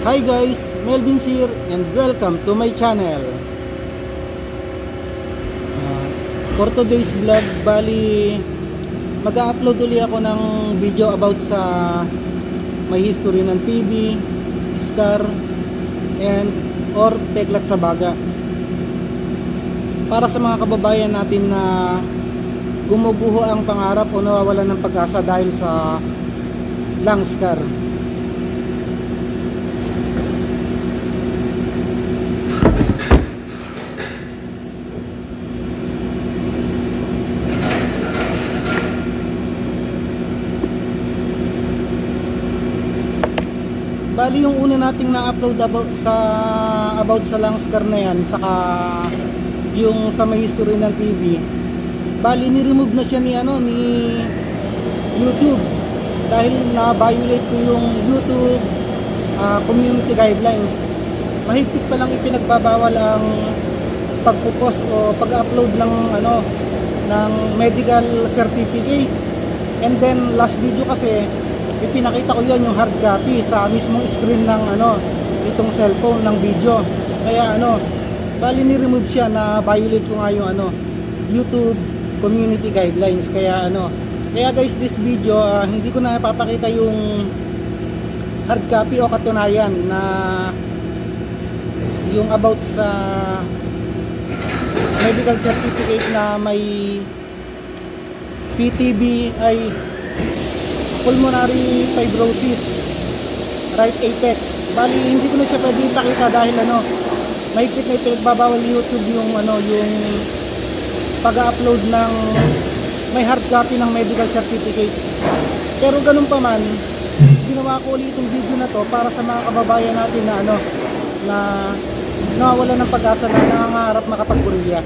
Hi guys, Melvin here and welcome to my channel. For today's vlog, bali mag-upload ulit ako ng video about sa may history ng TB, scar, and or peklat sa baga. Para sa mga kababayan natin na gumuguho ang pangarap o nawawalan ng pag-asa dahil sa lung scar. Bali yung una nating na-upload about sa lung scar na yan, saka yung sa may history ng TB. Bali ni-remove na siya ni YouTube dahil na-violate ko yung YouTube community guidelines. Mahigpit pa lang ipinagbabawal ang pagpo-post o pag-upload ng ng medical certificate. And then last video kasi ipinakita ko yon yung hard copy sa mismong screen ng itong cellphone ng video. Kaya bali ni-remove siya, na violate ko nga yung YouTube community guidelines. Kaya guys, this video hindi ko na ipapakita yung hard copy o katunayan na yung about sa medical certificate na may PTB ay pulmonary fibrosis right apex. Bali hindi ko na siya pwede ipakita dahil mahigpit na ipinagbabawal YouTube yung yung pag-upload ng may hard copy ng medical certificate. Pero ganun pa man, ginawa ko ulit itong video na to para sa mga kababayan natin na na nawawala ng pag-asa na nangangarap makapag-Korea.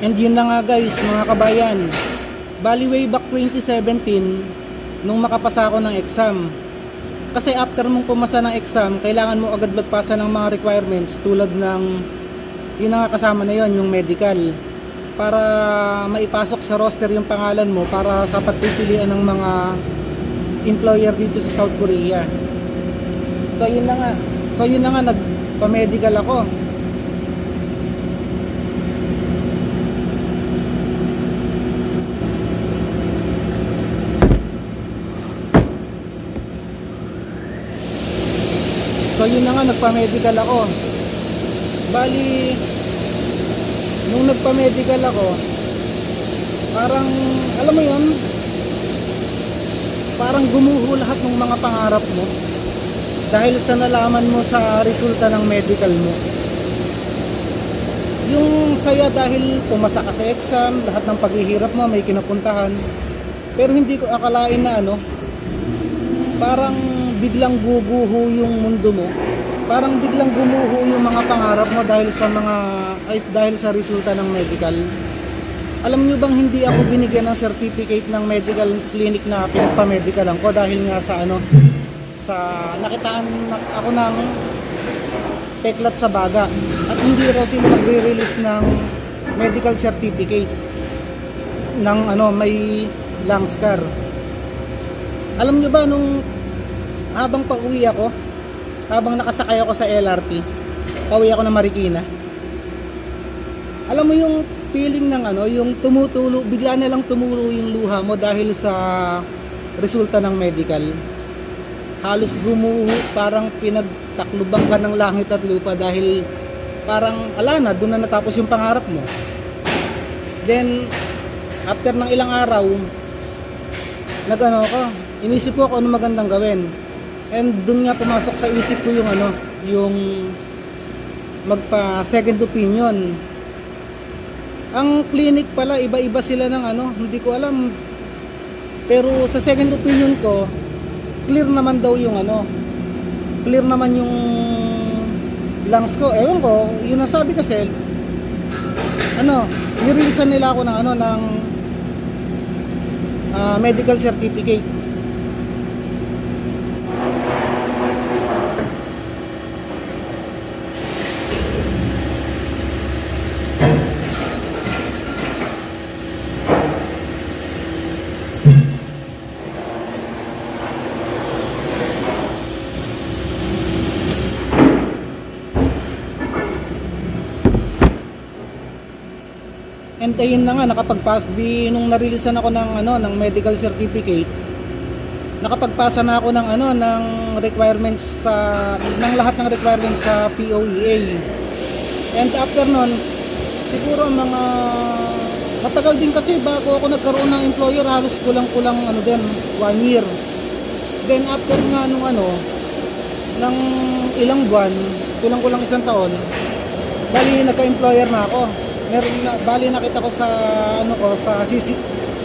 And yun na nga guys, mga kabayan. Bali way back 2017 nung makapasa ako ng exam. Kasi after mong pumasa ng exam, kailangan mo agad magpasa ng mga requirements tulad ng yun nga kasama na yon, yung medical, para maipasok sa roster yung pangalan mo para sa pagpipilian ng mga employer dito sa South Korea. So yun na nga nagpa-medical ako. So yun na nga, nagpa-medical ako. Bali nung nagpa-medical ako, parang alam mo yun, parang gumuho lahat ng mga pangarap mo dahil sa nalaman mo sa resulta ng medical mo. Yung saya dahil pumasa ka sa exam, lahat ng paghihirap mo may kinapuntahan. Pero hindi ko akalain na parang biglang guguho yung mundo mo. Parang biglang gumuho yung mga pangarap mo dahil sa resulta ng medical. Alam nyo bang hindi ako binigyan ng certificate ng medical clinic na pinagpa-medicalan ko dahil nga sa nakitaan ako ng peklat sa baga at hindi raw sila nagre-release ng medical certificate ng may lung scar. Alam nyo ba nung habang pauwi ako, habang nakasakay ako sa LRT, pauwi ako ng Marikina, alam mo yung feeling ng yung tumutulo, bigla na lang tumulo yung luha mo dahil sa resulta ng medical. Halos gumuho, parang pinagtaklubang ka ng langit at lupa dahil parang ala na, doon na natapos yung pangarap mo. Then after ng ilang araw, nagano ko, inisip ko kung ano magandang gawin. And doon nga pumasok sa isip ko yung ano, yung magpa second opinion. Ang clinic pala, iba-iba sila ng ano, hindi ko alam. Pero sa second opinion ko, clear naman daw yung ano, clear naman yung lungs ko. Ewan ko, yun ang sabi kasi, ano, nireleasean nila ako ng ano, ng medical certificate. And ayun na nga, nakapagpas di nung narilisan ako ng ano, ng medical certificate. Nakapagpasa na ako ng ano, ng requirements sa ng lahat ng requirements sa POEA. And after nun, siguro mga matagal din kasi bago ako nagkaroon ng employer, halos kulang-kulang ano din, 1 year. Then after nga nung ano, ng ilang buwan, kulang-kulang 1 taon, bali nagka-employer na ako. Meron na, bali nakita ko sa ano ko,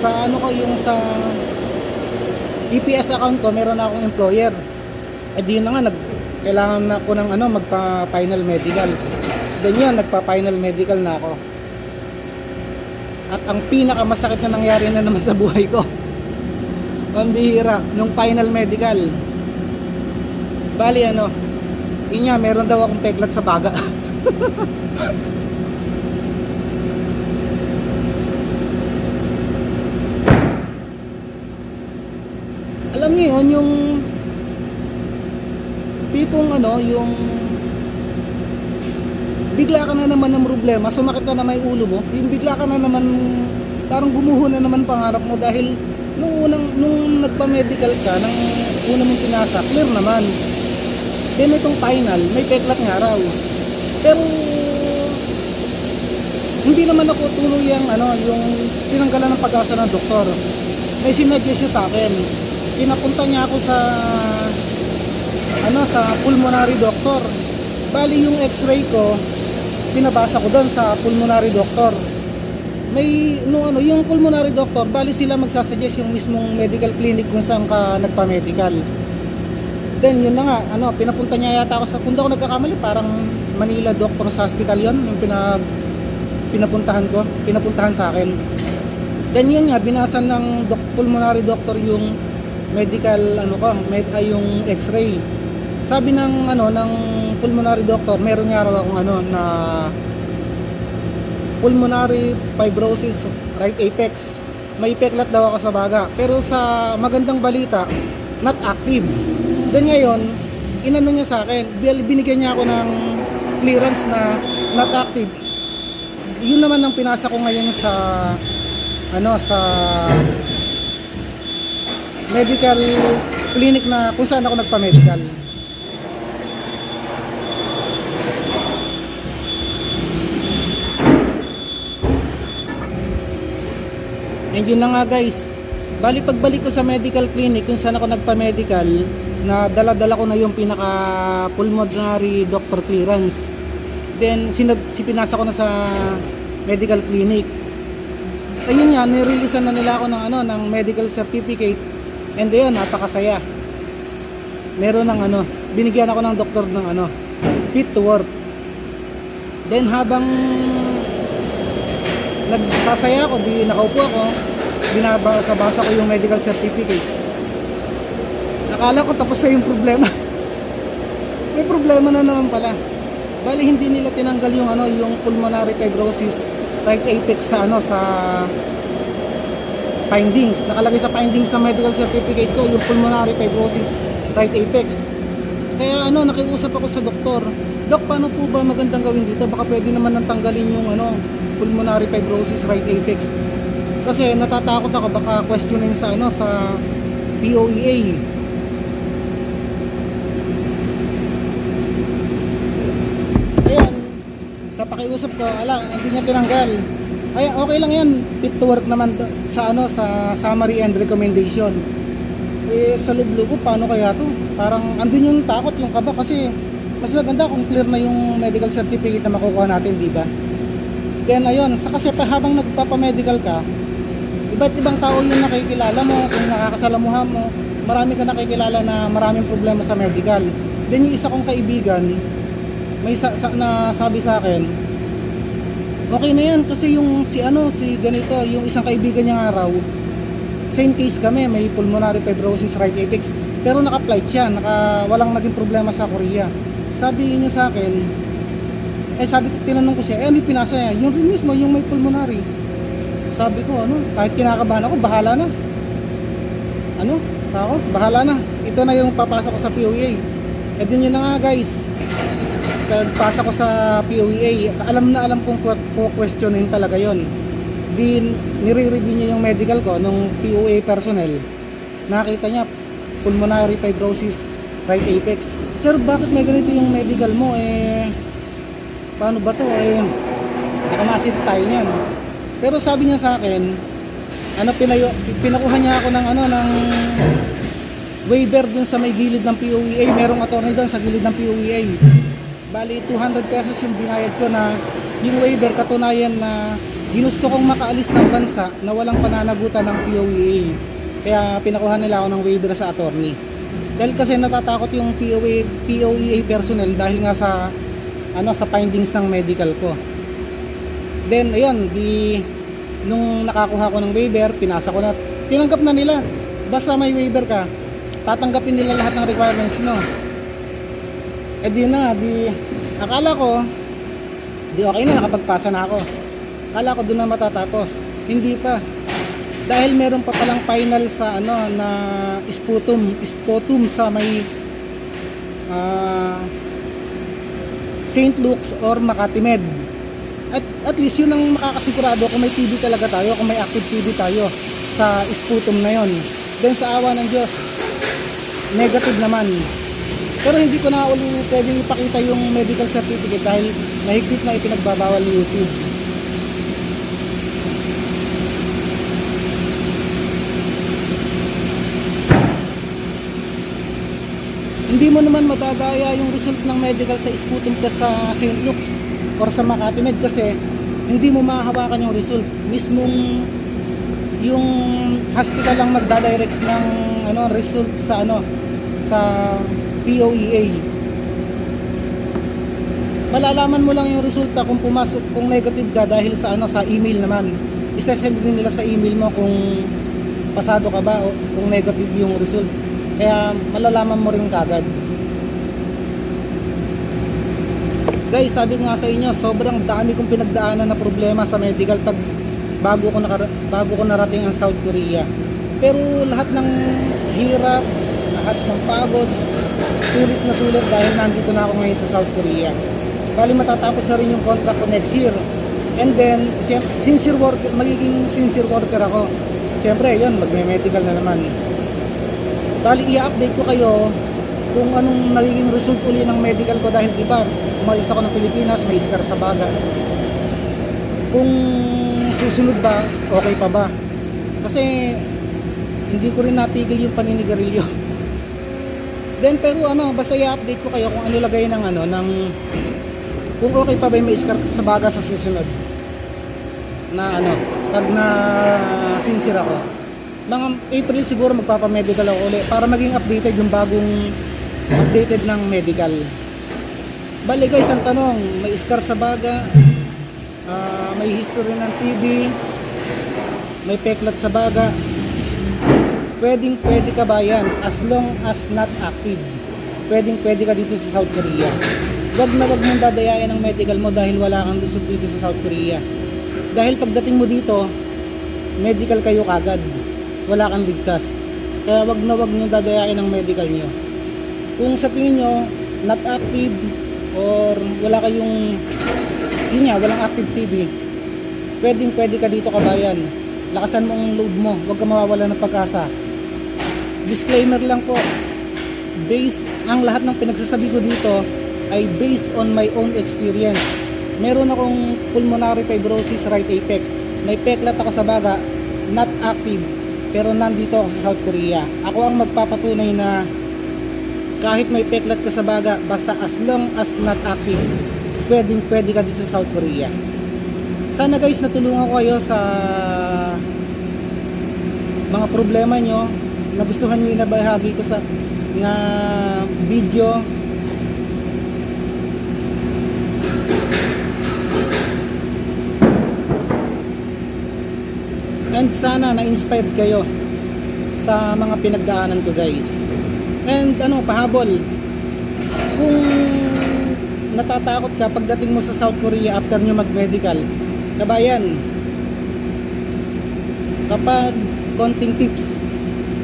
sa ano ko, yung sa EPS account ko, meron na akong employer. Eh di na nga, kailangan na ko ng ano, magpa-final medical. Then yun, nagpa-final medical na ako. At ang pinakamasakit na nangyari na naman sa buhay ko, pambihira, nung final medical. Bali ano, yun nga, meron daw akong peklat sa baga. Alam niyo yun, yung tipong ano, yung bigla ka na naman ng problema, sumakit na naman yung ulo mo, yung bigla ka na naman, parang gumuho na naman pangarap mo dahil nung nagpa-medical ka, nang una mong pinasa, clear naman. Then itong final, may peklat nga raw. Pero hindi naman ako tuloy yung ano, yung tinanggalan ng pag-asa ng doktor. May sinadya siya sa akin. Pinapunta niya ako sa ano, sa pulmonary doctor. Bali yung x-ray ko, pinabasa ko doon sa pulmonary doctor. May no ano, yung pulmonary doctor, bali sila magsasuggest yung mismong medical clinic kung saan ka nagpa-medical. Then yun na nga, ano, pinapunta niya yata ako sa, kung ako nagkakamali, parang Manila Doctors Hospital yon, yung pinapuntahan sa akin. Then yun nga, binasan ng pulmonary doctor yung medical ano ko, yung x-ray. Sabi ng ano, ng pulmonary doctor, meron nga raw akong ano na pulmonary fibrosis right apex. May peklat daw ako sa baga. Pero sa magandang balita, not active. Then ngayon, inano niya sa akin, binigyan niya ako ng clearance na not active. Yun naman ang pinasa ko ngayon sa ano, sa medical clinic na kung saan ako nagpa-medical. And yun na nga guys, bali pagbalik ko sa medical clinic kung saan ako nagpa-medical, na dala-dala ko na yung pinaka pulmonary doctor clearance. Then pinasa ko na sa medical clinic. Ayun nga, nireleasean na nila ako ng ano, ng medical certificate. And ayun, napakasaya. Meron ng ano, binigyan ako ng doktor ng ano, fit to work. Then habang nagsasaya ako, di nakaupo ako, binabasa-basa ko yung medical certificate. Akala ko tapos na yung problema. May problema na naman pala. Bali hindi nila tinanggal yung ano, yung pulmonary fibrosis right apex sa ano, sa findings. Nakalagay sa findings ng medical certificate ko yung pulmonary fibrosis right apex. Kaya ano, nakiusap ako sa doktor. Dok, paano po ba magandang gawin dito? Baka pwede naman nang tanggalin yung ano, pulmonary fibrosis right apex. Kasi natatakot ako baka questionin sa ano, sa POEA. Ayan, pakiusap ko, ala, hindi niya tinanggal. Ay, okay lang yan. Fit to work naman sa ano, sa summary and recommendation. Eh, sa lublo ko, paano kaya to? Parang andun yung takot, yung kaba kasi mas maganda kung clear na yung medical certificate na makukuha natin, di ba? Then ayun, sa kasi habang nagpapamedical ka, iba't ibang tao yung nakikilala mo, kung nakakasalamuha mo, marami ka nakikilala na maraming problema sa medical. Then yung isa kong kaibigan, may na sabi sa akin, okay na yan kasi yung si ganito, yung isang kaibigan niya nga raw, same case kami, may pulmonary fibrosis right apex, pero naka-flight siya, walang naging problema sa Korea. Sabi niya sa akin, sabi ko, tinanong ko siya, ano yung pinasa niya? Yung rin mismo, yung may pulmonary. Sabi ko, kahit kinakabahan ako, bahala na. Bahala na. Ito na yung papasok ko sa POEA. Din yun na nga guys. Pagpasa ko sa POEA, alam na alam kong questionin talaga yon. Din nire-review niya yung medical ko nung POA personnel. Nakita niya pulmonary fibrosis right apex. Sir, bakit may ganito yung medical mo? Paano ba to? Nakamasid tayo niyan. Pero sabi niya sa akin, pinakuha niya ako ng waiver dun sa may gilid ng POEA. Merong attorney doon sa gilid ng POEA. Bali 200 pesos yung binayad ko na yung waiver, katunayan na ginusto kong makaalis ng bansa na walang pananagutan ng POEA. Kaya pinakuha nila ako ng waiver sa attorney. Dahil kasi natatakot yung POEA personnel dahil nga sa findings ng medical ko. Then ayun, nung nakakuha ko ng waiver, pinasa ko na, tinanggap na nila. Basta may waiver ka, tatanggapin nila lahat ng requirements mo. Akala ko okay na, nakapagpasa na ako. Akala ko doon na matatapos. Hindi pa. Dahil meron pa palang final sa na sputum sa may St. Luke's or Makati Med. At least yun ang makakasigurado kung may TB talaga tayo, kung may active TB tayo sa sputum na yon. Then sa awa ng Diyos, negative naman. Pero hindi ko na ulit pwedeng ipakita yung medical certificate dahil mahigpit na ipinagbabawal ni YouTube. Hindi mo naman madadaya yung result ng medical sa sputum test sa St. Luke's or sa Makati Med kasi hindi mo mahahawakan yung result. Mismong yung hospital lang magdadirect ng result sa sa POEA. Malalaman mo lang yung resulta kung pumasok, kung negative ka dahil sa sa email naman. Isesend din nila sa email mo kung pasado ka ba o kung negative yung result. Kaya malalaman mo rin kagad. Guys, sabi nga sa inyo, sobrang dami kong pinagdaanan na problema sa medical bago ko narating ang South Korea. Pero lahat ng hirap, lahat ng pagod, sulit na sulit dahil nandito na ako ngayon sa South Korea. Bali matatapos na rin yung contract ko next year. And then, magiging sincere worker ako. Siyempre, yun, magme-medical na naman. Bali, i-update ko kayo kung anong nagiging result uli ng medical ko dahil diba, umalis ako ng Pilipinas, may scar sa baga. Kung susunod ba, okay pa ba? Kasi hindi ko rin natigil yung paninigarilyo. Then pero basta i-update ko kayo kung ano lagay ng kung okay pa ba yung may scar sa baga sa susunod. Na pag na sincere ako. Mga April siguro magpapamedical ako ulit para maging updated yung bagong updated ng medical. Bali guys, ang tanong, may scar sa baga, may history ng TB, may peklat sa baga, pwede ka ba yan as long as not active? Pwede ka dito sa South Korea. Wag mong dadayain ang medical mo dahil wala kang lusot dito sa South Korea. Dahil pagdating mo dito, medical kayo kagad, wala kang ligtas. Kaya wag nyo dadayain ang medical nyo. Kung sa tingin nyo not active or wala kayong walang active TB, pwede ka dito kabayan. Lakasan mo ang loob mo, wag ka mawawala ng pag-asa. Disclaimer lang po, ang lahat ng pinagsasabi ko dito ay based on my own experience. Meron akong pulmonary fibrosis right apex. May peklat ako sa baga, not active, pero nandito ako sa South Korea. Ako ang magpapatunay na kahit may peklat ka sa baga, basta as long as not active, pwede ka dito sa South Korea. Sana guys, natulungan ko kayo sa mga problema nyo, nagustuhan nyo inabahagi ko sa nga video. And sana na-inspired kayo sa mga pinagdaanan ko guys. And pahabol, kung natatakot ka pagdating mo sa South Korea after nyo mag-medical, kabayan, kapag konting tips,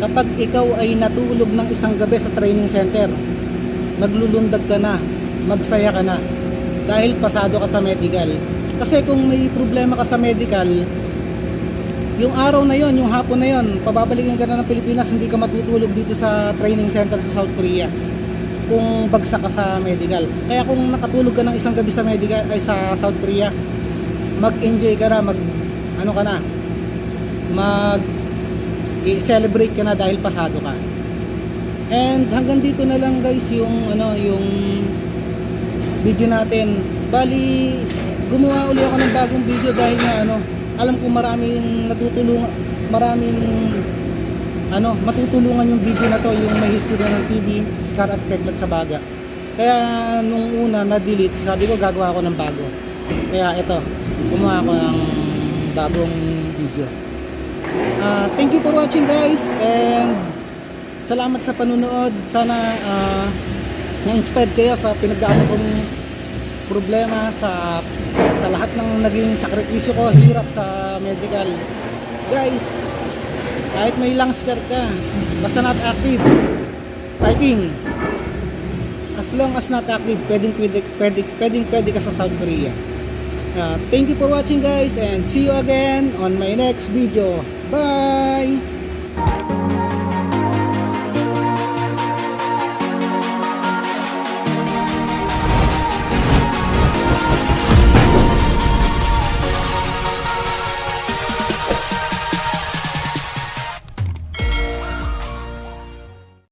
kapag ikaw ay natulog ng isang gabi sa training center, maglulundag ka na, magsaya ka na, dahil pasado ka sa medical. Kasi kung may problema ka sa medical, yung araw na yon, yung hapon na yon, pababalikin ka na ng Pilipinas, hindi ka matutulog dito sa training center sa South Korea kung bagsak ka sa medical. Kaya kung nakatulog ka ng isang gabi sa medical ay sa South Korea, mag-enjoy ka na, i-celebrate ka na dahil pasado ka. And hanggang dito na lang guys yung video natin. Bali, gumawa uli ako ng bagong video dahil nga alam ko maraming matutulungan yung video na to, yung may history ng TB, scar at peklat sa baga. Kaya nung una na-delete, sabi ko gagawa ako ng bago. Kaya ito, gumawa ako ng bagong video. Thank you for watching guys, and salamat sa panunood. Sana na-inspired kayo sa pinagdaanan kong problema, sa lahat ng naging sakripisyo ko, hirap sa medical. Guys, kahit may lung scar ka, basta not active, fighting. As long as not active, pwede ka sa South Korea. Thank you for watching guys, and see you again on my next video. Bye!